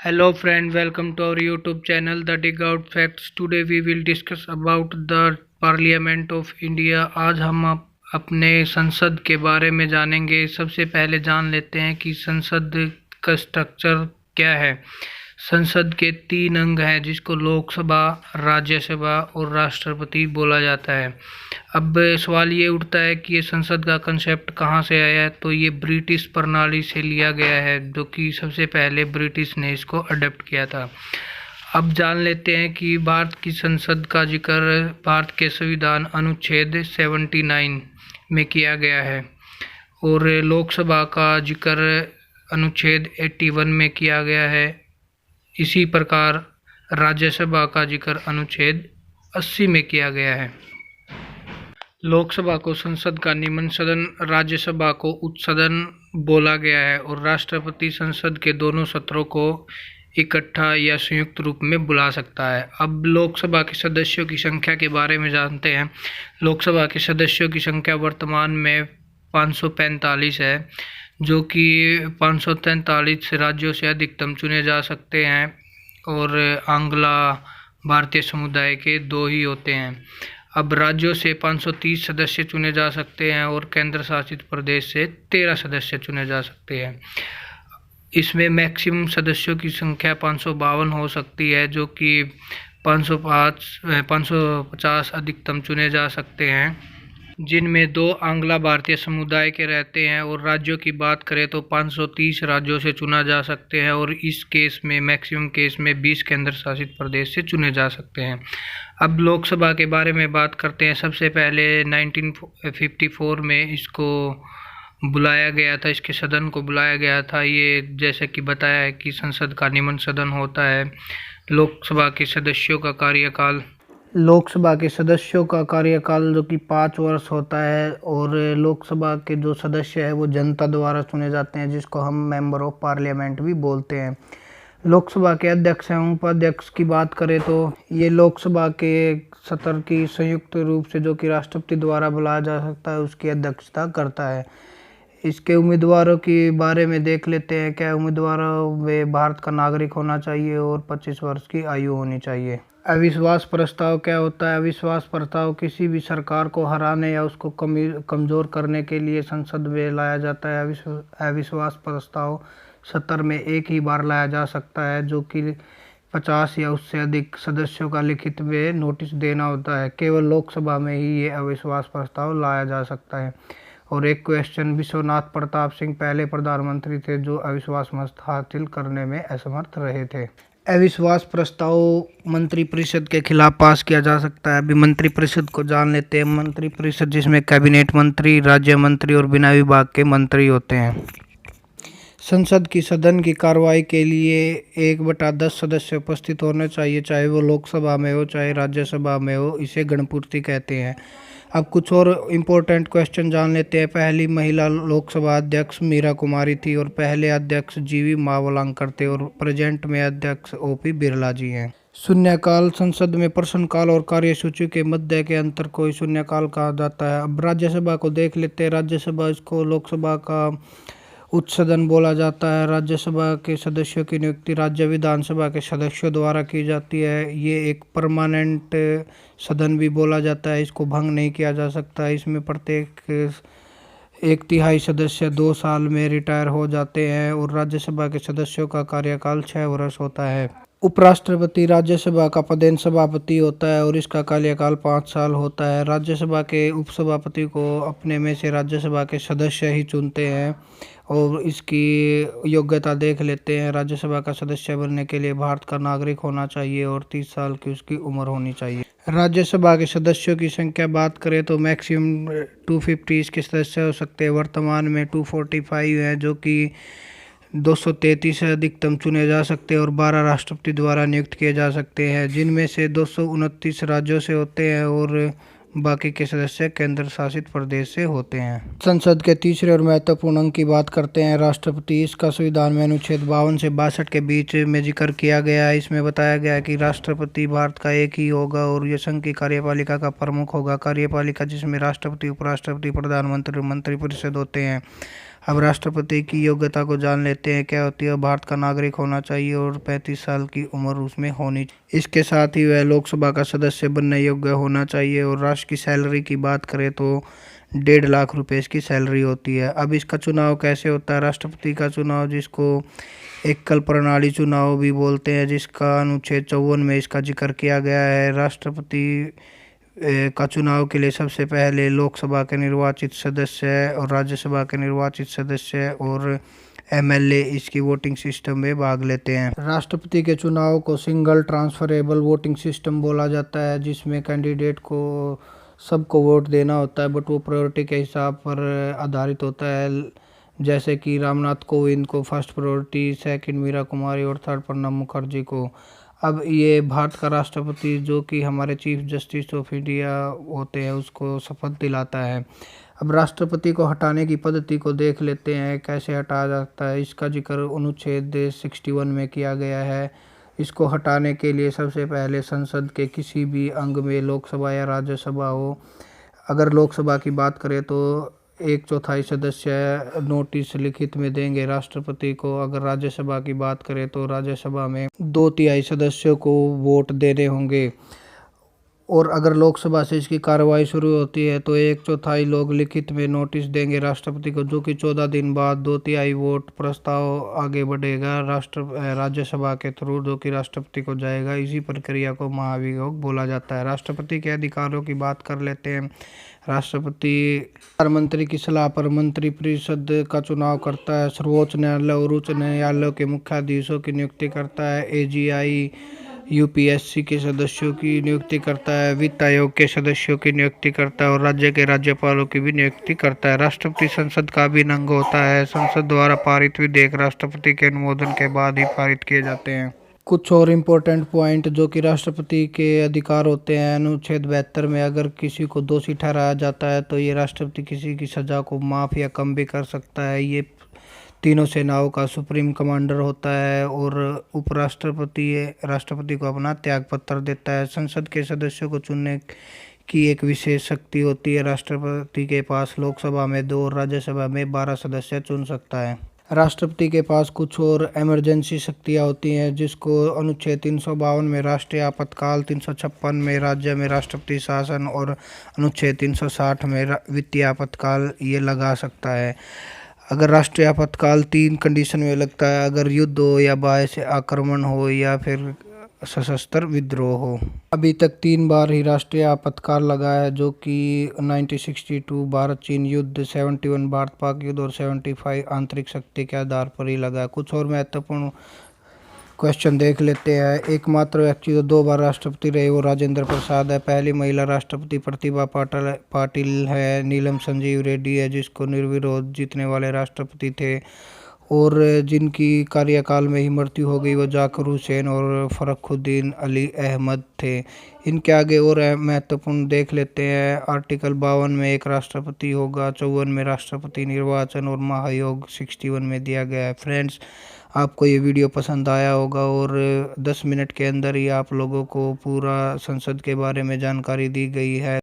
Hello friend, welcome to our YouTube channel The Dig Out Facts. Today we will discuss about the Parliament of India. आज हम अपने संसद के बारे में जानेंगे। सबसे पहले जान लेते हैं कि संसद का स्ट्रक्चर क्या है। संसद के 3 अंग हैं जिसको लोकसभा, राज्यसभा और राष्ट्रपति बोला जाता है। अब सवाल ये उठता है कि ये संसद का कंसेप्ट कहाँ से आया है, तो ये ब्रिटिश प्रणाली से लिया गया है, जो कि सबसे पहले ब्रिटिश ने इसको अडॉप्ट किया था। अब जान लेते हैं कि भारत की संसद का जिक्र भारत के संविधान अनुच्छेद 79 में किया गया है और लोकसभा का जिक्र अनुच्छेद 81 में किया गया है। इसी प्रकार राज्यसभा का जिक्र अनुच्छेद 80 में किया गया है। लोकसभा को संसद का निम्न सदन, राज्यसभा को उच्च सदन बोला गया है और राष्ट्रपति संसद के दोनों सत्रों को इकट्ठा या संयुक्त रूप में बुला सकता है। अब लोकसभा के सदस्यों की संख्या के बारे में जानते हैं। लोकसभा के सदस्यों की संख्या वर्तमान में 545 है, जो कि 543 राज्यों से अधिकतम चुने जा सकते हैं और आंग्ला भारतीय समुदाय के 2 ही होते हैं। अब राज्यों से 530 सदस्य चुने जा सकते हैं और केंद्र शासित प्रदेश से 13 सदस्य चुने जा सकते हैं। इसमें मैक्सिमम सदस्यों की संख्या 552 हो सकती है, जो कि 550 अधिकतम चुने जा सकते हैं, जिनमें 2 आंग्ला भारतीय समुदाय के रहते हैं। और राज्यों की बात करें तो 530 राज्यों से चुना जा सकते हैं और इस केस में मैक्सिमम केस में 20 केंद्र शासित प्रदेश से चुने जा सकते हैं। अब लोकसभा के बारे में बात करते हैं। सबसे पहले 1954 में इसको बुलाया गया था, इसके सदन को बुलाया गया था। ये जैसे कि बताया है कि संसद का निम्न सदन होता है। लोकसभा के सदस्यों का कार्यकाल जो कि 5 वर्ष होता है और लोकसभा के जो सदस्य है वो जनता द्वारा चुने जाते हैं, जिसको हम मेंबर ऑफ पार्लियामेंट भी बोलते हैं। लोकसभा के अध्यक्ष एवं उपाध्यक्ष की बात करें तो ये लोकसभा के सत्र की संयुक्त रूप से, जो कि राष्ट्रपति द्वारा बुलाया जा सकता है, उसकी अध्यक्षता करता है। इसके उम्मीदवारों के बारे में देख लेते हैं। क्या उम्मीदवारों में भारत का नागरिक होना चाहिए और 25 वर्ष की आयु होनी चाहिए। अविश्वास प्रस्ताव क्या होता है? अविश्वास प्रस्ताव किसी भी सरकार को हराने या उसको कमज़ोर करने के लिए संसद में लाया जाता है। अविश्वास प्रस्ताव सत्र में एक ही बार लाया जा सकता है, जो कि 50 या उससे अधिक सदस्यों का लिखित में नोटिस देना होता है। केवल लोकसभा में ही ये अविश्वास प्रस्ताव लाया जा सकता है। और एक क्वेश्चन, विश्वनाथ प्रताप सिंह पहले प्रधानमंत्री थे जो अविश्वास मत हासिल करने में असमर्थ रहे थे। अविश्वास प्रस्ताव मंत्रिपरिषद के खिलाफ पास किया जा सकता है। अभी मंत्रिपरिषद को जान लेते हैं। मंत्रिपरिषद जिसमें कैबिनेट मंत्री, राज्य मंत्री और बिना विभाग के मंत्री होते हैं। संसद की सदन की कार्रवाई के लिए 1/10 सदस्य उपस्थित होने चाहिए, चाहे वो लोकसभा में हो चाहे राज्यसभा में हो। इसे गणपूर्ति कहते हैं। अब कुछ और इम्पोर्टेंट क्वेश्चन जान लेते हैं। पहली महिला लोकसभा अध्यक्ष मीरा कुमारी थी और पहले अध्यक्ष जीवी मावलंकर थे और प्रेजेंट में अध्यक्ष ओपी बिरला जी हैं। शून्यकाल, संसद में प्रश्नकाल और कार्यसूची के मध्य के अंतर को शून्यकाल कहा जाता है। अब राज्यसभा को देख लेते हैं। राज्यसभा, इसको लोकसभा का उच्च सदन बोला जाता है। राज्यसभा के सदस्यों की नियुक्ति राज्य विधानसभा के सदस्यों द्वारा की जाती है। ये एक परमानेंट सदन भी बोला जाता है, इसको भंग नहीं किया जा सकता। इसमें प्रत्येक 1/3 सदस्य 2 साल में रिटायर हो जाते हैं और राज्यसभा के सदस्यों का कार्यकाल 6 वर्ष होता है। उपराष्ट्रपति राज्यसभा का पदेन सभापति होता है और इसका कार्यकाल 5 साल होता है। राज्यसभा के उपसभापति को अपने में से राज्यसभा के सदस्य ही चुनते हैं और इसकी योग्यता देख लेते हैं। राज्यसभा का सदस्य बनने के लिए भारत का नागरिक होना चाहिए और 30 साल की उसकी उम्र होनी चाहिए। राज्यसभा के सदस्यों की संख्या बात करें तो मैक्सिमम 250 इसके सदस्य हो सकते हैं। वर्तमान में 245 हैं, जो कि 233 अधिकतम चुने जा सकते हैं और 12 राष्ट्रपति द्वारा नियुक्त किए जा सकते हैं, जिनमें से 229 राज्यों से होते हैं और बाकी के सदस्य केंद्र शासित प्रदेश से होते हैं। संसद के तीसरे और महत्वपूर्ण अंग की बात करते हैं, राष्ट्रपति। इसका संविधान में अनुच्छेद 52 से 62 के बीच में जिक्र किया गया है। इसमें बताया गया है कि राष्ट्रपति भारत का एक ही होगा और यह संघ की कार्यपालिका का प्रमुख होगा। कार्यपालिका जिसमें राष्ट्रपति, उपराष्ट्रपति, प्रधानमंत्री और मंत्रिपरिषद होते हैं। अब राष्ट्रपति की योग्यता को जान लेते हैं। क्या होती है? भारत का नागरिक होना चाहिए और 35 साल की उम्र उसमें होनी चाहिए। इसके साथ ही वह लोकसभा का सदस्य बनने योग्य होना चाहिए। और राष्ट्र की सैलरी की बात करें तो 1.5 लाख रुपए इसकी सैलरी होती है। अब इसका चुनाव कैसे होता है? राष्ट्रपति का चुनाव, जिसको एकल प्रणाली चुनाव भी बोलते हैं, जिसका अनुच्छेद 54 में इसका जिक्र किया गया है। राष्ट्रपति का चुनाव के लिए सबसे पहले लोकसभा के निर्वाचित सदस्य और राज्यसभा के निर्वाचित सदस्य और एमएलए इसकी वोटिंग सिस्टम में भाग लेते हैं। राष्ट्रपति के चुनाव को सिंगल ट्रांसफरेबल वोटिंग सिस्टम बोला जाता है, जिसमें कैंडिडेट को सबको वोट देना होता है, बट वो प्रायोरिटी के हिसाब पर आधारित होता है। जैसे कि रामनाथ कोविंद को फर्स्ट प्रायोरिटी, सेकंड मीरा कुमारी और थर्ड प्रणब मुखर्जी को। अब ये भारत का राष्ट्रपति, जो कि हमारे चीफ जस्टिस ऑफ इंडिया होते हैं, उसको शपथ दिलाता है। अब राष्ट्रपति को हटाने की पद्धति को देख लेते हैं, कैसे हटाया जाता है। इसका जिक्र अनुच्छेद 61 में किया गया है। इसको हटाने के लिए सबसे पहले संसद के किसी भी अंग में, लोकसभा या राज्यसभा हो, अगर लोकसभा की बात करें तो 1/4 सदस्य नोटिस लिखित में देंगे राष्ट्रपति को। अगर राज्यसभा की बात करें तो राज्यसभा में 2/3 सदस्यों को वोट देने होंगे। और अगर लोकसभा से इसकी कार्रवाई शुरू होती है तो 1/4 लोग लिखित में नोटिस देंगे राष्ट्रपति को, जो कि 14 दिन बाद 2/3 वोट प्रस्ताव आगे बढ़ेगा राज्यसभा के थ्रू, जो कि राष्ट्रपति को जाएगा। इसी प्रक्रिया को महाभियोग बोला जाता है। राष्ट्रपति के अधिकारों की बात कर लेते हैं। राष्ट्रपति प्रधानमंत्री की सलाह पर मंत्रिपरिषद का चुनाव करता है। सर्वोच्च न्यायालय और उच्च न्यायालयों के मुख्याधीशों की नियुक्ति करता है। एजीआई यूपीएससी के सदस्यों की नियुक्ति करता है। वित्त आयोग के सदस्यों की नियुक्ति करता है और राज्य के राज्यपालों की भी नियुक्ति करता है। राष्ट्रपति संसद का भी अंग होता है। संसद द्वारा पारित विधेयक राष्ट्रपति के अनुमोदन के बाद ही पारित किए जाते हैं। कुछ और इम्पोर्टेंट पॉइंट जो कि राष्ट्रपति के अधिकार होते हैं। अनुच्छेद 72 में अगर किसी को दोषी ठहराया जाता है तो ये राष्ट्रपति किसी की सज़ा को माफ़ या कम भी कर सकता है। ये तीनों सेनाओं का सुप्रीम कमांडर होता है और उपराष्ट्रपति राष्ट्रपति को अपना त्याग पत्र देता है। संसद के सदस्यों को चुनने की एक विशेष शक्ति होती है राष्ट्रपति के पास। लोकसभा में 2 और राज्यसभा में 12 सदस्य चुन सकता है। राष्ट्रपति के पास कुछ और इमरजेंसी शक्तियाँ होती हैं, जिसको अनुच्छेद 352 में राष्ट्रीय आपातकाल, 356 में राज्य में राष्ट्रपति शासन और अनुच्छेद 360 में वित्तीय आपातकाल ये लगा सकता है। अगर राष्ट्रीय आपातकाल 3 कंडीशन में लगता है, अगर युद्ध हो या बाह्य से आक्रमण हो या फिर सशस्त्र विद्रोह हो। अभी तक 3 बार ही राष्ट्रीय आपातकाल लगा है, जो कि 1962 भारत चीन युद्ध, 71 भारत पाक युद्ध और 75 आंतरिक शक्ति के आधार पर ही लगा है। कुछ और महत्वपूर्ण क्वेश्चन देख लेते हैं। एकमात्र व्यक्ति जो 2 बार राष्ट्रपति रहे वो राजेंद्र प्रसाद है। पहली महिला राष्ट्रपति प्रतिभा पाटिल है। नीलम संजीव रेड्डी है, जिसको निर्विरोध जीतने वाले राष्ट्रपति थे और जिनकी कार्यकाल में ही मृत्यु हो गई, वो जाकिर हुसैन और फखरुद्दीन अली अहमद थे। इनके आगे और महत्वपूर्ण देख लेते हैं। आर्टिकल 52 में एक राष्ट्रपति होगा, 54 में राष्ट्रपति निर्वाचन और महायोग 61 में दिया गया है। फ्रेंड्स, आपको ये वीडियो पसंद आया होगा और 10 मिनट के अंदर ही आप लोगों को पूरा संसद के बारे में जानकारी दी गई है।